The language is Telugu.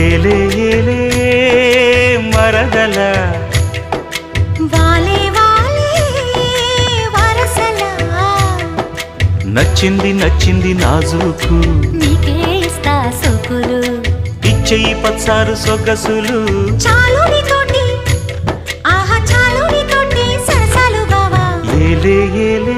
ఏలే ఏలే మరదల వాలే వాలే వరసలా నచ్చింది నచ్చింది నాజూకు నీకే ఇస్తా సొకులు ఇచ్చేయి పచ్చారు సొగసులు చాలు నీతోటి ఆహా చాలు నీతోటి సరసాలు బావా ఏలే ఏలే